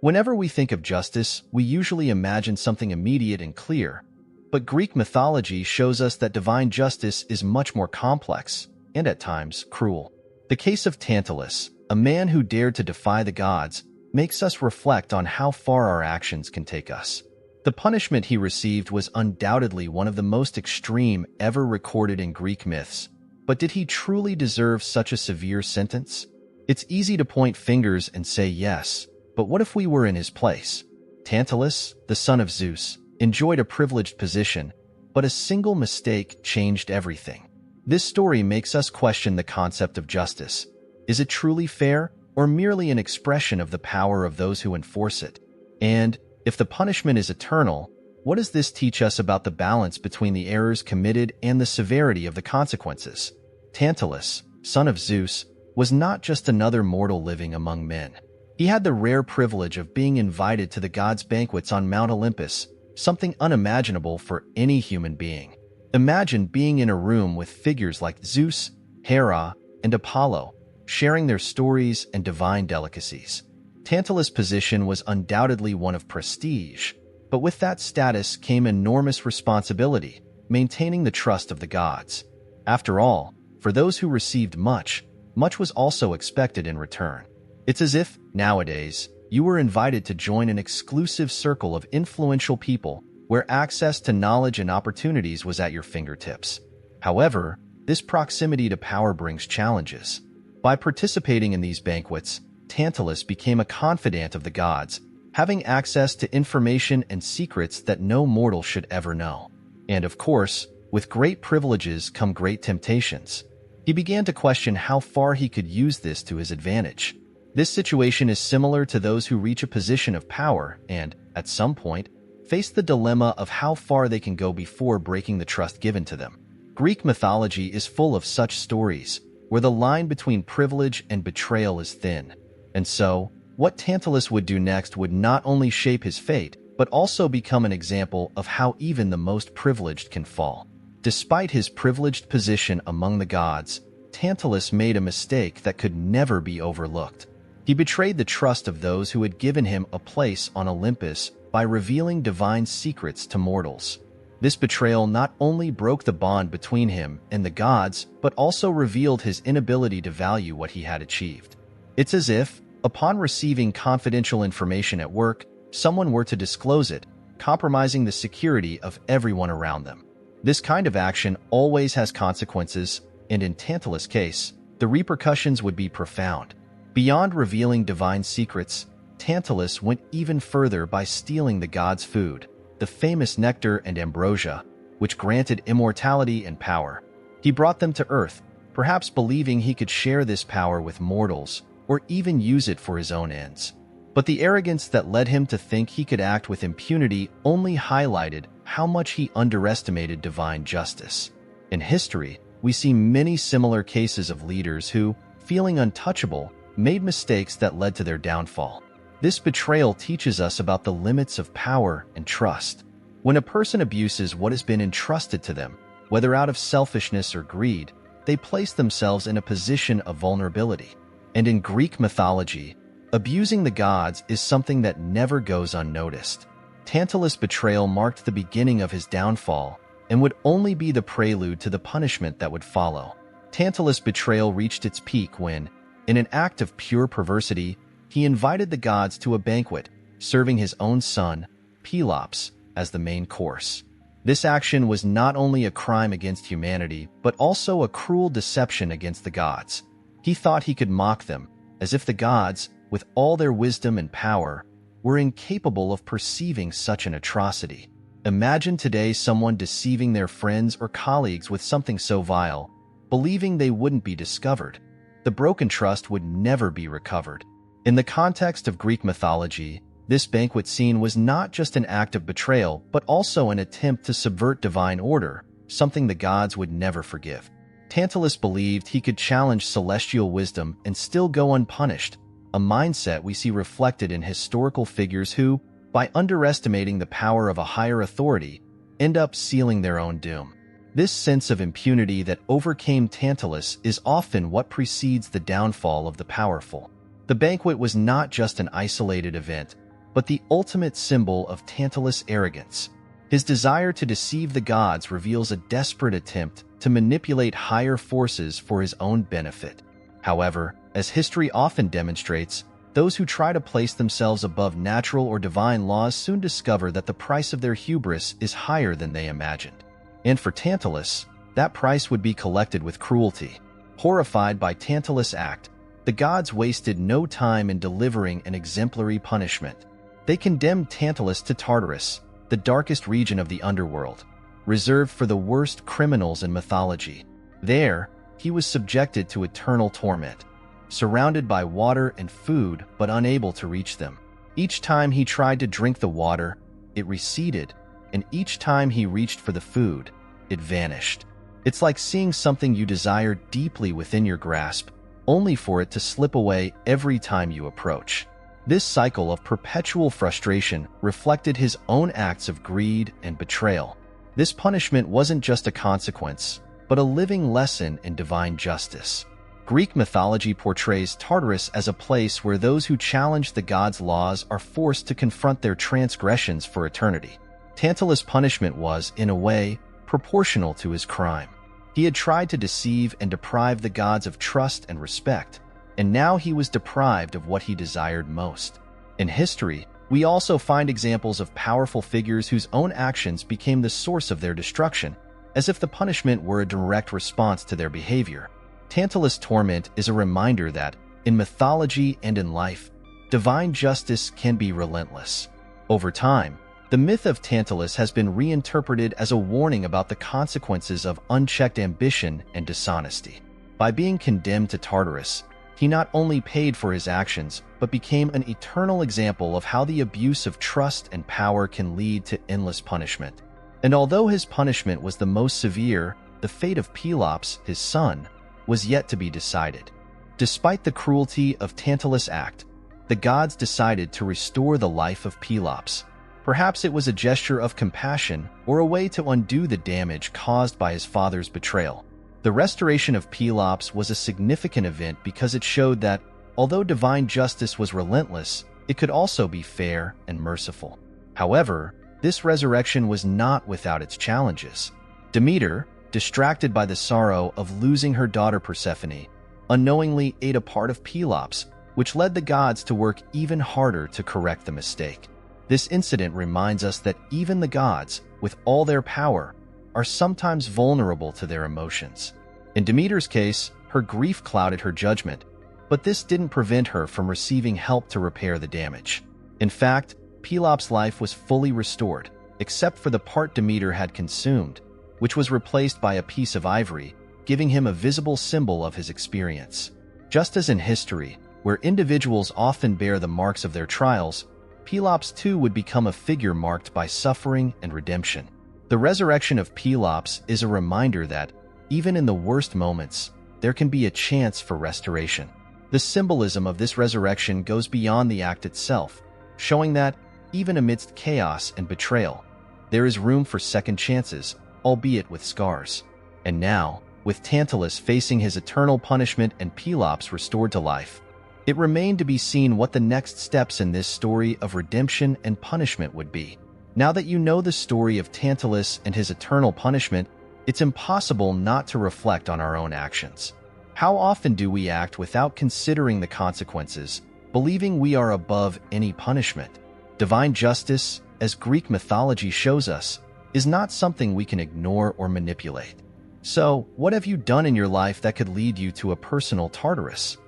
Whenever we think of justice, we usually imagine something immediate and clear, but Greek mythology shows us that divine justice is much more complex and at times cruel. The case of Tantalus, a man who dared to defy the gods, makes us reflect on how far our actions can take us. The punishment he received was undoubtedly one of the most extreme ever recorded in Greek myths, but did he truly deserve such a severe sentence? It's easy to point fingers and say yes, but what if we were in his place? Tantalus, the son of Zeus, enjoyed a privileged position, but a single mistake changed everything. This story makes us question the concept of justice. Is it truly fair, or merely an expression of the power of those who enforce it? And if the punishment is eternal, what does this teach us about the balance between the errors committed and the severity of the consequences? Tantalus, son of Zeus, was not just another mortal living among men. He had the rare privilege of being invited to the gods' banquets on Mount Olympus, something unimaginable for any human being. Imagine being in a room with figures like Zeus, Hera, and Apollo, sharing their stories and divine delicacies. Tantalus' position was undoubtedly one of prestige, but with that status came enormous responsibility, maintaining the trust of the gods. After all, for those who received much, much was also expected in return. It's as if, nowadays, you were invited to join an exclusive circle of influential people where access to knowledge and opportunities was at your fingertips. However, this proximity to power brings challenges. By participating in these banquets, Tantalus became a confidant of the gods, having access to information and secrets that no mortal should ever know. And of course, with great privileges come great temptations. He began to question how far he could use this to his advantage. This situation is similar to those who reach a position of power and, at some point, face the dilemma of how far they can go before breaking the trust given to them. Greek mythology is full of such stories, where the line between privilege and betrayal is thin. And so, what Tantalus would do next would not only shape his fate, but also become an example of how even the most privileged can fall. Despite his privileged position among the gods, Tantalus made a mistake that could never be overlooked. He betrayed the trust of those who had given him a place on Olympus by revealing divine secrets to mortals. This betrayal not only broke the bond between him and the gods, but also revealed his inability to value what he had achieved. It's as if, upon receiving confidential information at work, someone were to disclose it, compromising the security of everyone around them. This kind of action always has consequences, and in Tantalus' case, the repercussions would be profound. Beyond revealing divine secrets, Tantalus went even further by stealing the gods' food, the famous nectar and ambrosia, which granted immortality and power. He brought them to Earth, perhaps believing he could share this power with mortals, or even use it for his own ends. But the arrogance that led him to think he could act with impunity only highlighted how much he underestimated divine justice. In history, we see many similar cases of leaders who, feeling untouchable, made mistakes that led to their downfall. This betrayal teaches us about the limits of power and trust. When a person abuses what has been entrusted to them, whether out of selfishness or greed, they place themselves in a position of vulnerability. And in Greek mythology, abusing the gods is something that never goes unnoticed. Tantalus' betrayal marked the beginning of his downfall and would only be the prelude to the punishment that would follow. Tantalus' betrayal reached its peak when, in an act of pure perversity, he invited the gods to a banquet, serving his own son, Pelops, as the main course. This action was not only a crime against humanity, but also a cruel deception against the gods. He thought he could mock them, as if the gods, with all their wisdom and power, were incapable of perceiving such an atrocity. Imagine today someone deceiving their friends or colleagues with something so vile, believing they wouldn't be discovered. The broken trust would never be recovered. In the context of Greek mythology, this banquet scene was not just an act of betrayal, but also an attempt to subvert divine order, something the gods would never forgive. Tantalus believed he could challenge celestial wisdom and still go unpunished, a mindset we see reflected in historical figures who, by underestimating the power of a higher authority, end up sealing their own doom. This sense of impunity that overcame Tantalus is often what precedes the downfall of the powerful. The banquet was not just an isolated event, but the ultimate symbol of Tantalus' arrogance. His desire to deceive the gods reveals a desperate attempt to manipulate higher forces for his own benefit. However, as history often demonstrates, those who try to place themselves above natural or divine laws soon discover that the price of their hubris is higher than they imagined. And for Tantalus, that price would be collected with cruelty. Horrified by Tantalus' act, the gods wasted no time in delivering an exemplary punishment. They condemned Tantalus to Tartarus, the darkest region of the underworld, reserved for the worst criminals in mythology. There, he was subjected to eternal torment, surrounded by water and food but unable to reach them. Each time he tried to drink the water, it receded, and each time he reached for the food, it vanished. It's like seeing something you desire deeply within your grasp, only for it to slip away every time you approach. This cycle of perpetual frustration reflected his own acts of greed and betrayal. This punishment wasn't just a consequence, but a living lesson in divine justice. Greek mythology portrays Tartarus as a place where those who challenge the gods' laws are forced to confront their transgressions for eternity. Tantalus' punishment was, in a way, proportional to his crime. He had tried to deceive and deprive the gods of trust and respect, and now he was deprived of what he desired most. In history, we also find examples of powerful figures whose own actions became the source of their destruction, as if the punishment were a direct response to their behavior. Tantalus' torment is a reminder that, in mythology and in life, divine justice can be relentless. Over time, the myth of Tantalus has been reinterpreted as a warning about the consequences of unchecked ambition and dishonesty. By being condemned to Tartarus, he not only paid for his actions, but became an eternal example of how the abuse of trust and power can lead to endless punishment. And although his punishment was the most severe, the fate of Pelops, his son, was yet to be decided. Despite the cruelty of Tantalus' act, the gods decided to restore the life of Pelops. Perhaps it was a gesture of compassion or a way to undo the damage caused by his father's betrayal. The restoration of Pelops was a significant event because it showed that, although divine justice was relentless, it could also be fair and merciful. However, this resurrection was not without its challenges. Demeter, distracted by the sorrow of losing her daughter Persephone, unknowingly ate a part of Pelops, which led the gods to work even harder to correct the mistake. This incident reminds us that even the gods, with all their power, are sometimes vulnerable to their emotions. In Demeter's case, her grief clouded her judgment, but this didn't prevent her from receiving help to repair the damage. In fact, Pelops' life was fully restored, except for the part Demeter had consumed, which was replaced by a piece of ivory, giving him a visible symbol of his experience. Just as in history, where individuals often bear the marks of their trials, Pelops too would become a figure marked by suffering and redemption. The resurrection of Pelops is a reminder that, even in the worst moments, there can be a chance for restoration. The symbolism of this resurrection goes beyond the act itself, showing that, even amidst chaos and betrayal, there is room for second chances, albeit with scars. And now, with Tantalus facing his eternal punishment and Pelops restored to life, it remained to be seen what the next steps in this story of redemption and punishment would be. Now that you know the story of Tantalus and his eternal punishment, it's impossible not to reflect on our own actions. How often do we act without considering the consequences, believing we are above any punishment? Divine justice, as Greek mythology shows us, is not something we can ignore or manipulate. So, what have you done in your life that could lead you to a personal Tartarus?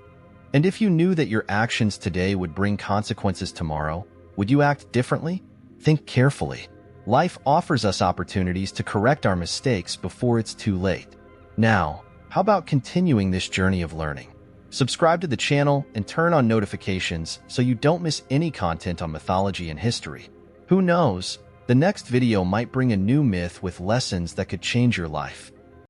And if you knew that your actions today would bring consequences tomorrow, would you act differently? Think carefully. Life offers us opportunities to correct our mistakes before it's too late. Now, how about continuing this journey of learning? Subscribe to the channel and turn on notifications so you don't miss any content on mythology and history. Who knows, the next video might bring a new myth with lessons that could change your life.